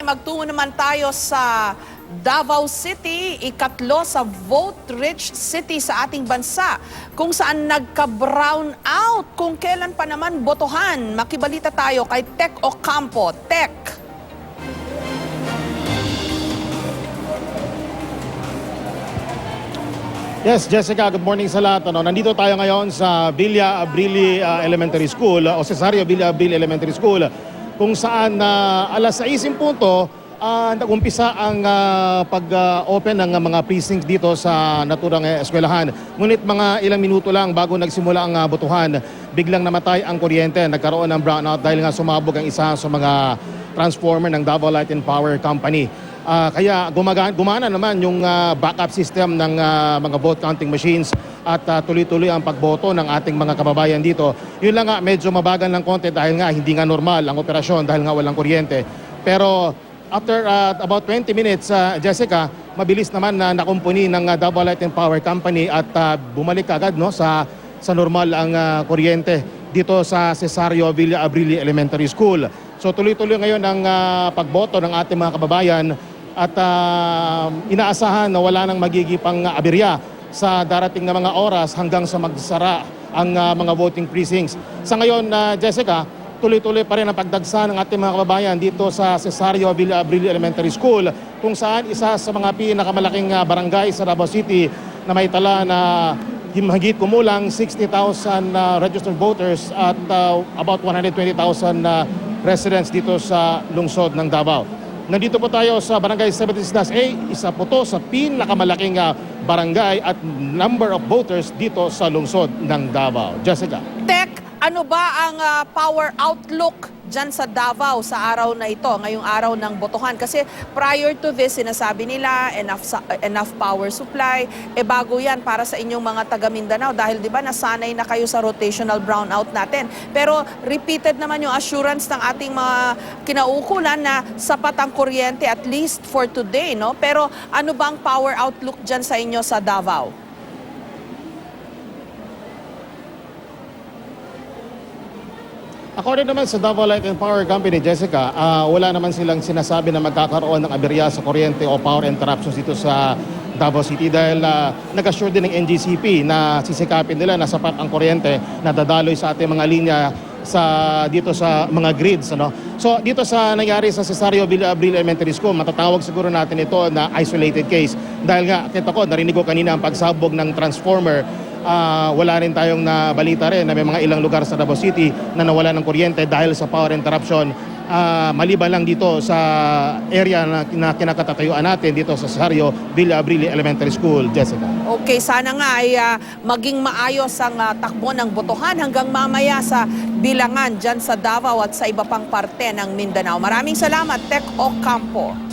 Magtungo naman tayo sa Davao City, ikatlo sa vote-rich city sa ating bansa, kung saan nagka-brown out kung kailan pa naman botohan. Makibalita tayo kay Tek Ocampo. Tek. Yes, Jessica, good morning sa lahat. Nandito tayo ngayon sa Villa Abrili Elementary School o Cesario Villa Abrili Elementary School, kung saan alas 6 punto nag-umpisa ang pag-open ng mga precincts dito sa naturang eskwelahan. Ngunit mga ilang minuto lang bago nagsimula ang botohan, biglang namatay ang kuryente. Nagkaroon ng brownout dahil nga sumabog ang isa sa mga transformer ng Davao Light and Power Company. Kaya gumana naman yung backup system ng mga vote counting machines at tuloy-tuloy ang pagboto ng ating mga kababayan dito. Yun lang nga, medyo mabagal ng konti dahil nga hindi nga normal ang operasyon dahil nga walang kuryente. Pero after about 20 minutes, Jessica, mabilis naman na nakumpuni ng Davao Light and Power Company at bumalik agad sa normal ang kuryente dito sa Cesario Villa Abrili Elementary School. So tuloy-tuloy ngayon ang pagboto ng ating mga kababayan at inaasahan na wala nang magigipang aberya sa darating na mga oras hanggang sa magsara ang mga voting precincts. Sa ngayon, Jessica, tuloy-tuloy pa rin ang pagdagsa ng ating mga kababayan dito sa Cesario Villa Abrili Elementary School, kung saan isa sa mga pinakamalaking barangay sa Davao City na may tala na higit kumulang 60,000 registered voters at about 120,000 residents dito sa lungsod ng Davao. Nandito po tayo sa Barangay 76-A, isa po to sa pinakamalaking barangay at number of voters dito sa lungsod ng Davao. Jessica. Tek, ano ba ang power outlook dyan sa Davao sa araw na ito, ngayong araw ng botohan? Kasi prior to this, sinasabi nila enough power supply. Bago yan para sa inyong mga taga Mindanao dahil di ba nasanay na kayo sa rotational brownout natin. Pero repeated naman yung assurance ng ating mga kinaukulan na sapat ang kuryente at least for today, no? Pero ano bang power outlook dyan sa inyo sa Davao? According naman sa Davao Light and Power Company, Jessica, wala naman silang sinasabi na magkakaroon ng aberya sa kuryente o power interruptions dito sa Davao City dahil nag-assure din ng NGCP na sisikapin nila na sapat ang kuryente na dadaloy sa ating mga linya dito sa mga grids. So dito sa nangyari sa Cesario Villa Abril Elementary School, matatawag siguro natin ito na isolated case dahil nga, narinig ko kanina ang pagsabog ng transformer. Wala rin tayong nabalita rin na may mga ilang lugar sa Davao City na nawala ng kuryente dahil sa power interruption. Maliban lang dito sa area na kinakatatayuan natin dito sa Cesario Villa Abrili Elementary School, Jessica. Okay, sana nga ay maging maayos ang takbo ng botohan hanggang mamaya sa bilangan dyan sa Davao at sa iba pang parte ng Mindanao. Maraming salamat, Tek Ocampo.